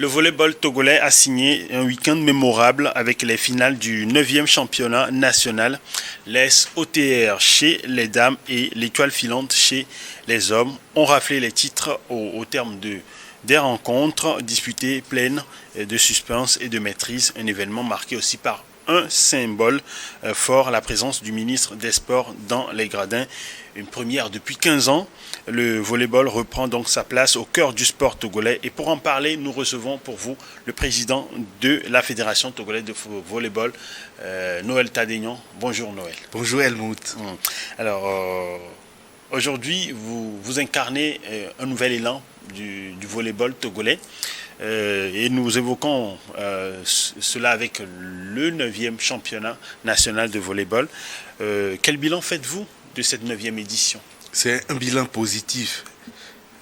Le volleyball togolais a signé un week-end mémorable avec les finales du 9e championnat national. Les OTR chez les dames et l'étoile filante chez les hommes ont raflé les titres au terme des rencontres disputées pleines de suspense et de maîtrise. Un événement marqué aussi par un symbole fort, la présence du ministre des Sports dans les gradins. Une première depuis 15 ans. Le volleyball reprend donc sa place au cœur du sport togolais. Et pour en parler, nous recevons pour vous le président de la Fédération togolaise de volleyball, Noël Tadegnon. Bonjour Noël. Bonjour Helmut. Alors, aujourd'hui, vous incarnez un nouvel élan du volleyball togolais. Et nous évoquons cela avec le 9e championnat national de volleyball. Quel bilan faites-vous de cette 9e édition? C'est un bilan positif.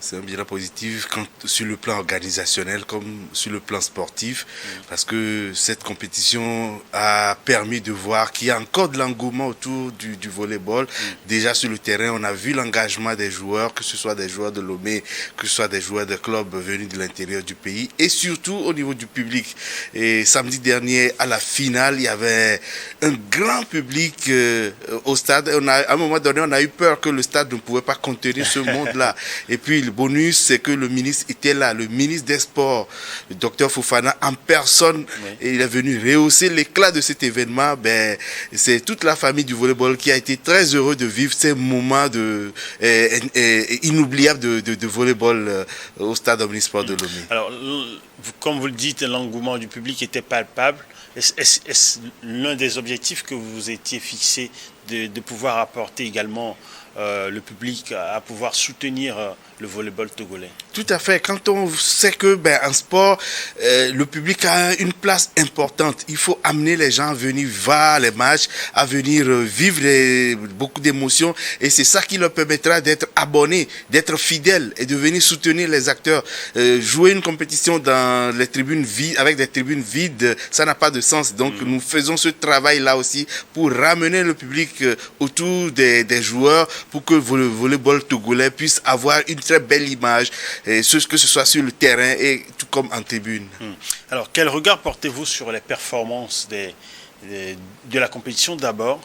C'est un bilan positif sur le plan organisationnel comme sur le plan sportif, parce que cette compétition a permis de voir qu'il y a encore de l'engouement autour du volleyball. Déjà sur le terrain, on a vu l'engagement des joueurs, que ce soit des joueurs de Lomé, que ce soit des joueurs de clubs venus de l'intérieur du pays, et surtout au niveau du public. Et samedi dernier, à la finale, il y avait un grand public au stade. À un moment donné, on a eu peur que le stade ne pouvait pas contenir ce monde-là. Et puis, le bonus, c'est que le ministre était là, le ministre des Sports, le docteur Fofana, en personne. Oui. Et il est venu rehausser l'éclat de cet événement. C'est toute la famille du volleyball qui a été très heureux de vivre ces moments inoubliables de volleyball au stade omnisport de Lomé. Alors, comme vous le dites, l'engouement du public était palpable. Est-ce l'un des objectifs que vous vous étiez fixé de pouvoir apporter également le public à pouvoir soutenir le volleyball togolais? Tout à fait. Quand on sait que en sport, le public a une place importante, il faut amener les gens à venir voir les matchs, à venir vivre beaucoup d'émotions, et c'est ça qui leur permettra d'être abonnés, d'être fidèles et de venir soutenir les acteurs. Jouer une compétition dans les tribunes vides, avec des tribunes vides, ça n'a pas de sens. Donc nous faisons ce travail-là aussi pour ramener le public autour des joueurs, pour que le volleyball togolais puisse avoir une très belle image, que ce soit sur le terrain et tout comme en tribune. Alors, quel regard portez-vous sur les performances de la compétition d'abord,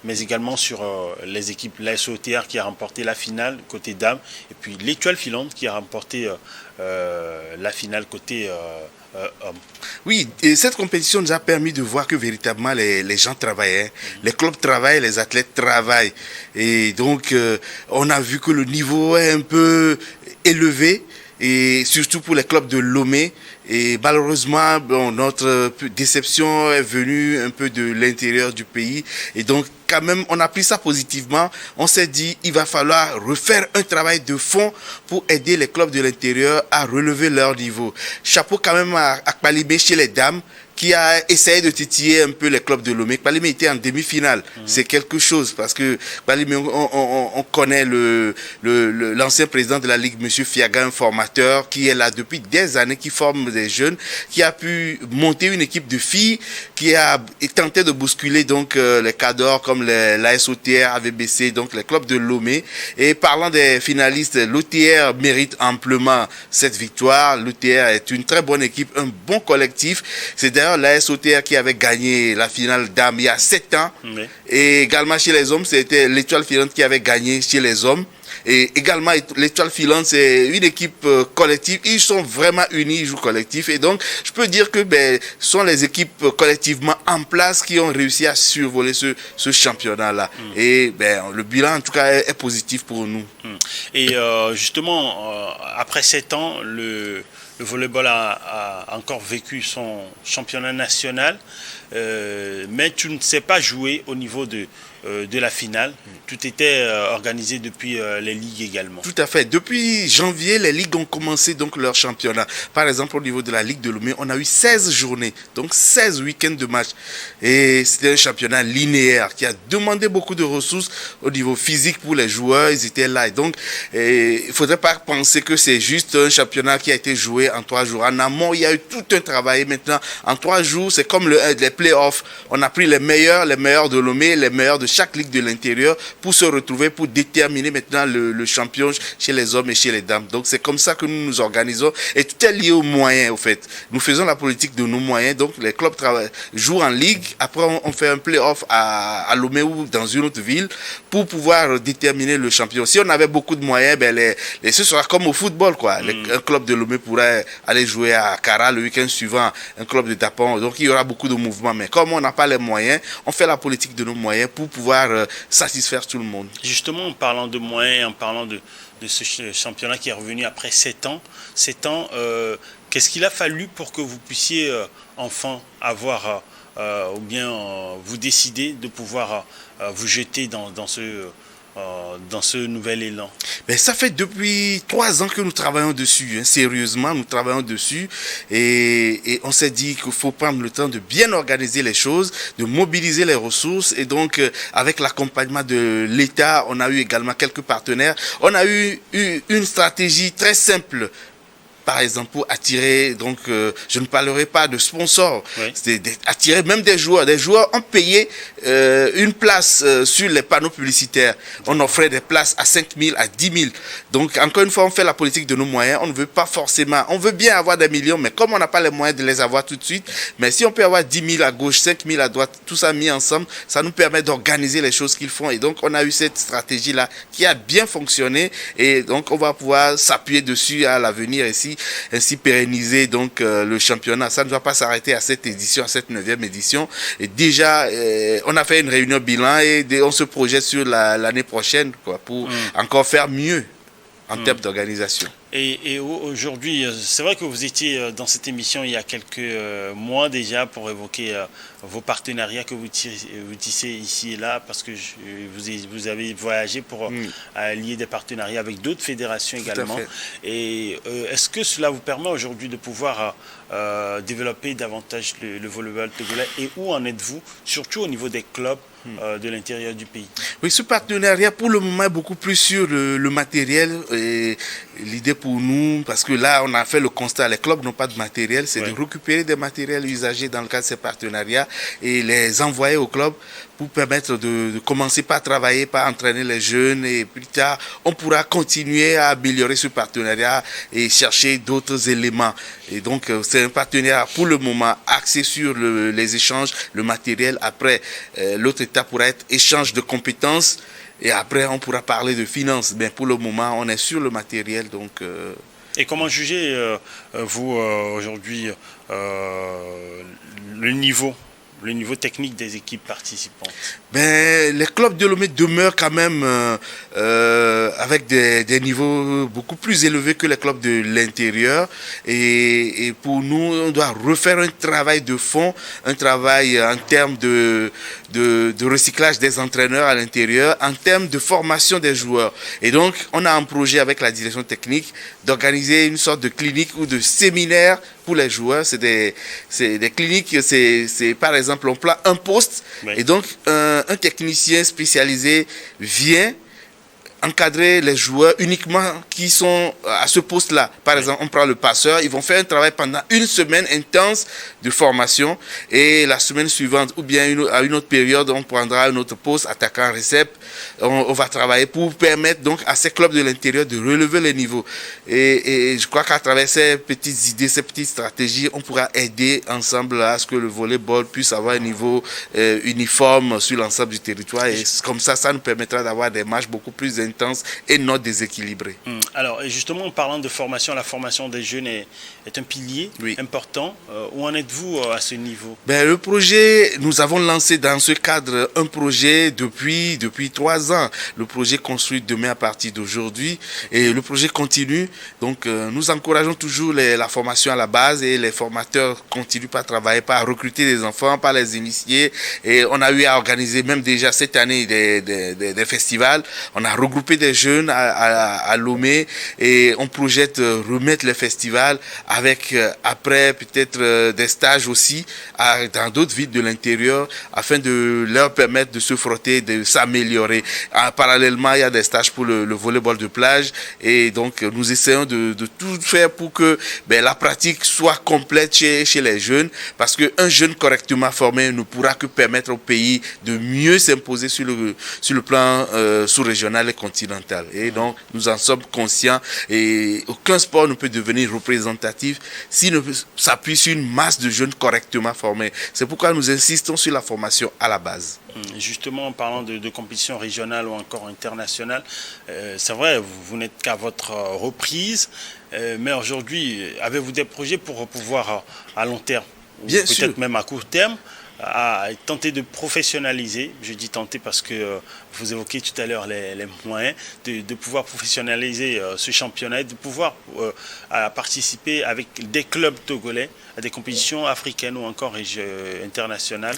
mais également sur les équipes, la SOTR qui a remporté la finale côté dames, et puis l'étoile filante qui a remporté la finale côté hommes? Oui, et cette compétition nous a permis de voir que véritablement les gens travaillaient, les clubs travaillent, les athlètes travaillent. Et donc, on a vu que le niveau est un peu élevé, et surtout pour les clubs de Lomé. Et malheureusement, notre déception est venue un peu de l'intérieur du pays. Et donc, quand même, on a pris ça positivement. On s'est dit, il va falloir refaire un travail de fond pour aider les clubs de l'intérieur à relever leur niveau. Chapeau quand même à Kpalimé chez les dames, qui a essayé de titiller un peu les clubs de Lomé. Kpalimé était en demi-finale. C'est quelque chose, parce que Kpalimé, on connaît l'ancien président de la Ligue, M. Fiaga, un formateur qui est là depuis des années, qui forme des jeunes, qui a pu monter une équipe de filles, qui a tenté de bousculer donc les cadors comme la SOTR, AVBC, donc les clubs de Lomé. Et parlant des finalistes, l'OTR mérite amplement cette victoire. L'OTR est une très bonne équipe, un bon collectif. C'est d'ailleurs la SOTR qui avait gagné la finale dames il y a 7 ans. Oui. Et également chez les hommes, c'était l'étoile filante qui avait gagné chez les hommes. Et également, l'étoile filante, c'est une équipe collective. Ils sont vraiment unis, ils jouent collectif. Et donc, je peux dire que ce sont les équipes collectivement en place qui ont réussi à survoler ce championnat-là. Et le bilan, en tout cas, est positif pour nous. Et justement, après 7 ans, le volleyball a encore vécu son championnat national. Mais tu ne sais pas jouer au niveau de la finale. Tout était organisé depuis les ligues également. Tout à fait. Depuis janvier, les ligues ont commencé donc leur championnat. Par exemple, au niveau de la Ligue de Lomé, on a eu 16 journées, donc 16 week-ends de match. Et c'était un championnat linéaire qui a demandé beaucoup de ressources au niveau physique pour les joueurs. Ils étaient là. Et donc, il ne faudrait pas penser que c'est juste un championnat qui a été joué en 3 jours. En amont, il y a eu tout un travail. Maintenant, en 3 jours, c'est comme les playoffs. On a pris les meilleurs de Lomé, les meilleurs de chaque ligue de l'intérieur pour se retrouver, pour déterminer maintenant le champion chez les hommes et chez les dames. Donc, c'est comme ça que nous nous organisons. Et tout est lié aux moyens, au fait. Nous faisons la politique de nos moyens. Donc, les clubs jouent en ligue. Après, on fait un play-off à Lomé ou dans une autre ville pour pouvoir déterminer le champion. Si on avait beaucoup de moyens, ce sera comme au football, quoi. Un club de Lomé pourrait aller jouer à Kara le week-end suivant, un club de Tapon. Donc, il y aura beaucoup de mouvements. Mais comme on n'a pas les moyens, on fait la politique de nos moyens pour pouvoir satisfaire tout le monde. Justement, en parlant de moyens, en parlant de ce championnat qui est revenu après 7 ans, qu'est-ce qu'il a fallu pour que vous puissiez enfin avoir ou bien vous décider de pouvoir vous jeter dans ce nouvel élan? Ça fait depuis 3 ans que nous travaillons dessus, hein. Sérieusement, nous travaillons dessus et on s'est dit qu'il faut prendre le temps de bien organiser les choses, de mobiliser les ressources et donc avec l'accompagnement de l'État, on a eu également quelques partenaires. On a eu une stratégie très simple. Par exemple, pour attirer, donc je ne parlerai pas de sponsors, oui. C'est attirer même des joueurs. Des joueurs ont payé une place sur les panneaux publicitaires. On offrait des places à 5 000, à 10 000. Donc, encore une fois, on fait la politique de nos moyens. On ne veut pas forcément, on veut bien avoir des millions, mais comme on n'a pas les moyens de les avoir tout de suite, mais si on peut avoir 10 000 à gauche, 5 000 à droite, tout ça mis ensemble, ça nous permet d'organiser les choses qu'ils font. Et donc, on a eu cette stratégie-là qui a bien fonctionné. Et donc, on va pouvoir s'appuyer dessus à l'avenir ici. Ainsi pérenniser donc le championnat. Ça ne doit pas s'arrêter à cette édition, à cette 9e édition. Et déjà, on a fait une réunion bilan et on se projette sur l'année prochaine, quoi, pour encore faire mieux en termes d'organisation. Et aujourd'hui, c'est vrai que vous étiez dans cette émission il y a quelques mois déjà pour évoquer vos partenariats que vous tissez ici et là, parce que vous avez voyagé pour lier des partenariats avec d'autres fédérations également. Et est-ce que cela vous permet aujourd'hui de pouvoir développer davantage le volleyball togolais, et où en êtes-vous, surtout au niveau des clubs de l'intérieur du pays? Oui, ce partenariat pour le moment est beaucoup plus sur le matériel. Et l'idée pour nous, parce que là on a fait le constat, les clubs n'ont pas de matériel, c'est de récupérer des matériels usagés dans le cadre de ces partenariats et les envoyer au club pour permettre de commencer par travailler, par entraîner les jeunes, et plus tard on pourra continuer à améliorer ce partenariat et chercher d'autres éléments. Et donc c'est un partenariat pour le moment axé sur les échanges, le matériel. Après l'autre étape pourra être échange de compétences. Et après, on pourra parler de finances. Mais pour le moment, on est sur le matériel. Donc, Et comment jugez, vous, aujourd'hui, le niveau technique des équipes participantes? Les clubs de Lomé demeurent quand même avec des niveaux beaucoup plus élevés que les clubs de l'intérieur. Et pour nous, on doit refaire un travail de fond, un travail en termes de recyclage des entraîneurs à l'intérieur, en termes de formation des joueurs. Et donc, on a un projet avec la direction technique d'organiser une sorte de clinique ou de séminaire pour les joueurs. C'est des cliniques, c'est par exemple, on prend un poste, oui. Et donc un technicien spécialisé vient encadrer les joueurs uniquement qui sont à ce poste-là. Par exemple, on prend le passeur, ils vont faire un travail pendant une semaine intense de formation, et la semaine suivante, ou bien à une autre période, on prendra un autre poste, attaquant, récep. On va travailler pour permettre donc à ces clubs de l'intérieur de relever les niveaux. Et je crois qu'à travers ces petites idées, ces petites stratégies, on pourra aider ensemble à ce que le volleyball puisse avoir un niveau uniforme sur l'ensemble du territoire. Et comme ça, ça nous permettra d'avoir des matchs beaucoup plus intenses et non déséquilibrés. Alors, justement, en parlant de formation, la formation des jeunes est un pilier important. Où en êtes-vous à ce niveau? Le projet, nous avons lancé dans ce cadre un projet depuis 3 ans. Le projet construit demain à partir d'aujourd'hui, et le projet continue. Donc, nous encourageons toujours la formation à la base, et les formateurs continuent par travailler, par recruter des enfants, par les initier. Et on a eu à organiser même déjà cette année des festivals. On a regroupé regrouper des jeunes à Lomé et on projette remettre les festivals avec après peut-être des stages aussi dans d'autres villes de l'intérieur afin de leur permettre de se frotter, de s'améliorer. Parallèlement, il y a des stages pour le volleyball de plage et donc nous essayons de tout faire pour que la pratique soit complète chez les jeunes parce qu'un jeune correctement formé ne pourra que permettre au pays de mieux s'imposer sur le plan sous-régional et continental. Et donc, nous en sommes conscients et aucun sport ne peut devenir représentatif s'il ne s'appuie sur une masse de jeunes correctement formés. C'est pourquoi nous insistons sur la formation à la base. Justement, en parlant de compétition régionale ou encore internationale, c'est vrai, vous n'êtes qu'à votre reprise, mais aujourd'hui, avez-vous des projets pour pouvoir à long terme, ou peut-être même à court terme, à tenter de professionnaliser, je dis tenter parce que vous évoquez tout à l'heure les moyens, de pouvoir professionnaliser ce championnat et de pouvoir participer avec des clubs togolais à des compétitions africaines ou encore internationales?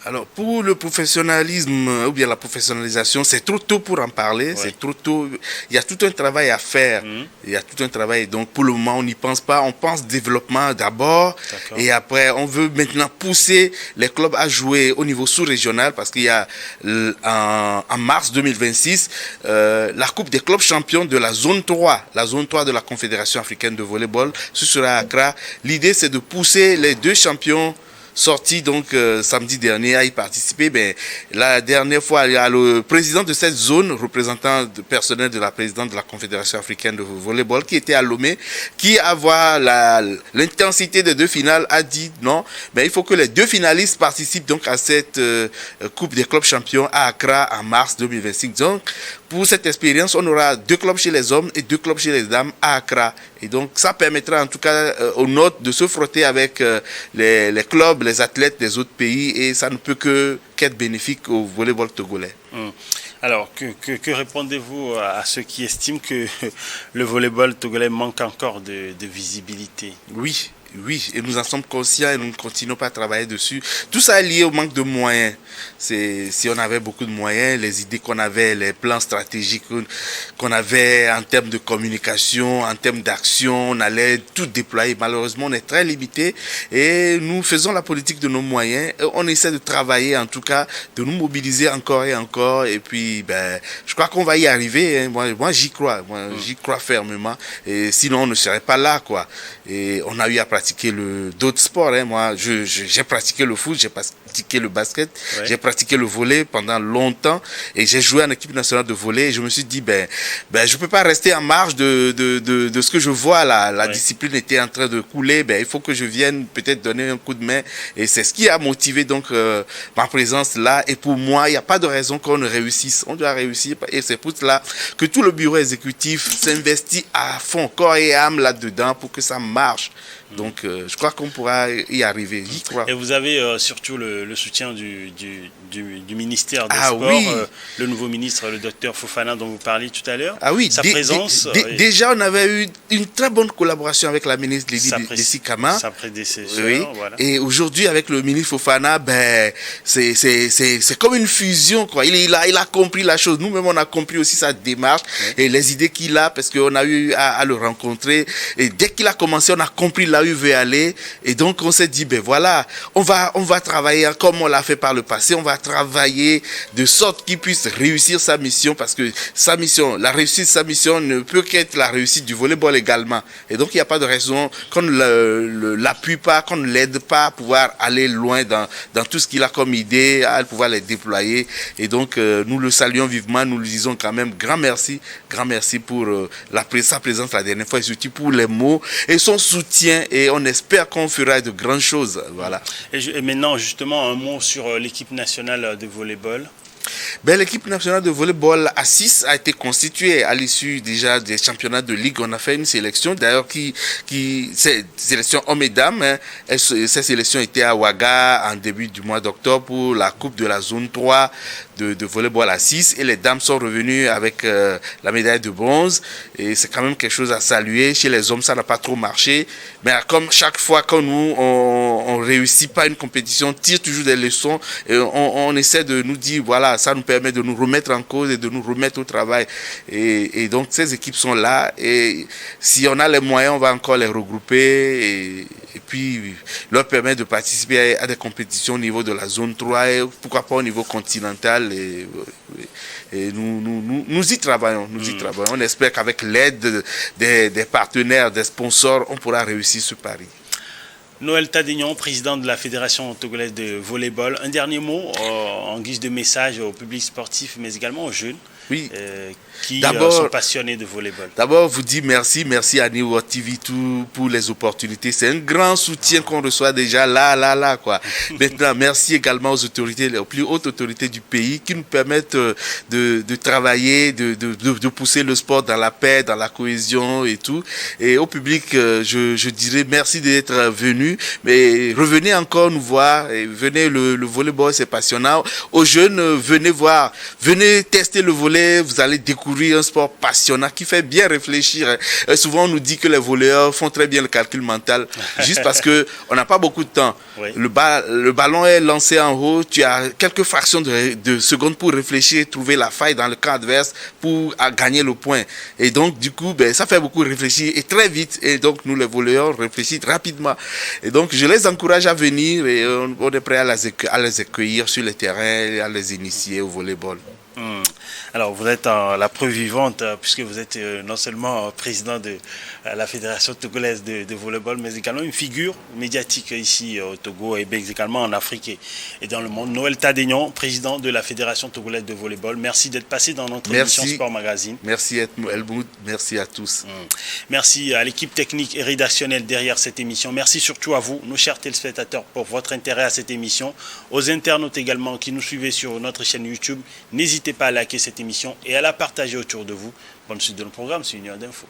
Alors, pour le professionnalisme ou bien la professionnalisation, c'est trop tôt pour en parler, c'est trop tôt. Il y a tout un travail à faire. Il y a tout un travail. Donc, pour le moment, on n'y pense pas. On pense développement d'abord. Et après, on veut maintenant pousser les clubs à jouer au niveau sous-régional parce qu'il y a en mars 2026, la Coupe des clubs champions de la zone 3 de la Confédération africaine de volleyball. Ce sera à Accra. L'idée, c'est de pousser les deux champions sorti donc samedi dernier à y participer. La dernière fois, il y a le président de cette zone, représentant personnel de la présidente de la Confédération africaine de volleyball, qui était à Lomé, qui à voir l'intensité des deux finales a dit non, il faut que les deux finalistes participent donc à cette Coupe des clubs champions à Accra en mars 2025. Donc, pour cette expérience, on aura 2 clubs chez les hommes et 2 clubs chez les dames à Accra. Et donc, ça permettra en tout cas aux nôtres de se frotter avec les clubs, les athlètes des autres pays et ça ne peut qu'être bénéfique au volleyball togolais. Alors, que répondez-vous à ceux qui estiment que le volleyball togolais manque encore de visibilité? Oui, et nous en sommes conscients et nous ne continuons pas à travailler dessus. Tout ça est lié au manque de moyens. Si on avait beaucoup de moyens, les idées qu'on avait, les plans stratégiques qu'on avait en termes de communication, en termes d'action, on allait tout déployer. Malheureusement, on est très limité et nous faisons la politique de nos moyens. On essaie de travailler, en tout cas, de nous mobiliser encore et encore. Et puis, je crois qu'on va y arriver. Moi j'y crois. J'y crois fermement. Et sinon, on ne serait pas là, quoi. Et on a eu à pratiquer d'autres sports. Moi, j'ai pratiqué le foot, j'ai pratiqué le basket, j'ai pratiqué le volley pendant longtemps et j'ai joué en équipe nationale de volley. Et je me suis dit, je peux pas rester en marge de ce que je vois là. La discipline était en train de couler. Il faut que je vienne peut-être donner un coup de main. Et c'est ce qui a motivé donc ma présence là. Et pour moi, il n'y a pas de raison qu'on ne réussisse. On doit réussir. Et c'est pour cela que tout le bureau exécutif s'investit à fond, corps et âme là-dedans pour que ça marche. Donc, je crois qu'on pourra y arriver. J'y crois. Et vous avez surtout le soutien du ministère des Sports, le nouveau ministre, le docteur Fofana, dont vous parliez tout à l'heure. Sa présence. Déjà, on avait eu une très bonne collaboration avec la ministre Lydie Dessikama. Sa prédécesseur, voilà. Et aujourd'hui, avec le ministre Fofana, c'est comme une fusion, quoi. Il a compris la chose. Nous-mêmes, on a compris aussi sa démarche et les idées qu'il a, parce qu'on a eu à le rencontrer. Et dès qu'il a commencé, on a compris là où il veut aller. Et donc, on s'est dit, voilà, on va travailler comme on l'a fait par le passé. On va travailler de sorte qu'il puisse réussir sa mission, parce que la réussite de sa mission ne peut qu'être la réussite du volleyball également. Et donc, il n'y a pas de raison qu'on ne l'appuie pas, qu'on ne l'aide pas à pouvoir aller loin dans tout ce qu'il a comme idée, à pouvoir les déployer. Et donc, nous le saluons vivement, nous lui disons quand même grand merci pour sa présence la dernière fois, et surtout pour les mots et son soutien. Et on espère qu'on fera de grandes choses. Voilà. Et maintenant, justement, un mot sur l'équipe nationale de volleyball. L'équipe nationale de volleyball à 6 a été constituée à l'issue déjà des championnats de ligue. On a fait une sélection d'ailleurs cette sélection hommes et dames. Cette sélection était à Ouaga en début du mois d'octobre pour la coupe de la zone 3 de volleyball à 6 et les dames sont revenues avec la médaille de bronze. Et c'est quand même quelque chose à saluer. Chez les hommes, ça n'a pas trop marché. Mais comme chaque fois que nous, on réussit pas une compétition, on tire toujours des leçons et on essaie de nous dire, voilà, ça nous permet de nous remettre en cause et de nous remettre au travail. Et donc, ces équipes sont là. Et si on a les moyens, on va encore les regrouper et puis leur permettre de participer à des compétitions au niveau de la zone 3 et pourquoi pas au niveau continental. Et nous y travaillons, On espère qu'avec l'aide des partenaires, des sponsors, on pourra réussir ce pari. Noël Tadignon, président de la Fédération togolaise de volleyball. Un dernier mot en guise de message au public sportif, mais également aux jeunes qui sont passionnés de volleyball. D'abord, vous dis merci à New TV pour les opportunités. C'est un grand soutien qu'on reçoit déjà là, quoi. Maintenant, merci également aux autorités, aux plus hautes autorités du pays qui nous permettent de travailler, de pousser le sport dans la paix, dans la cohésion et tout. Et au public, je dirais merci d'être venu, mais revenez encore nous voir. Et venez, le volleyball, c'est passionnant. Aux jeunes, venez voir, venez tester le volley. Vous allez découvrir un sport passionnant qui fait bien réfléchir. Souvent, on nous dit que les volleyeurs font très bien le calcul mental, juste parce qu'on n'a pas beaucoup de temps. Oui. Le ballon est lancé en haut, tu as quelques fractions de secondes pour réfléchir, trouver la faille dans le camp adverse pour gagner le point. Et donc, du coup, ça fait beaucoup réfléchir et très vite. Et donc, nous, les volleyeurs, réfléchissent rapidement. Et donc, je les encourage à venir et on est prêt à les accueillir sur le terrain, à les initier au volleyball. Alors, vous êtes la preuve vivante, puisque vous êtes non seulement président de la Fédération togolaise de volleyball, mais également une figure médiatique ici au Togo et également en Afrique et dans le monde. Noël Tadignon, président de la Fédération togolaise de volleyball. Merci d'être passé dans notre émission Sport Magazine. Merci Helmut, merci à tous. Merci à l'équipe technique et rédactionnelle derrière cette émission. Merci surtout à vous, nos chers téléspectateurs, pour votre intérêt à cette émission. Aux internautes également qui nous suivez sur notre chaîne YouTube, n'hésitez pas à liker cette émission et à la partager autour de vous. Bonne suite de nos programmes sur Union d'Info.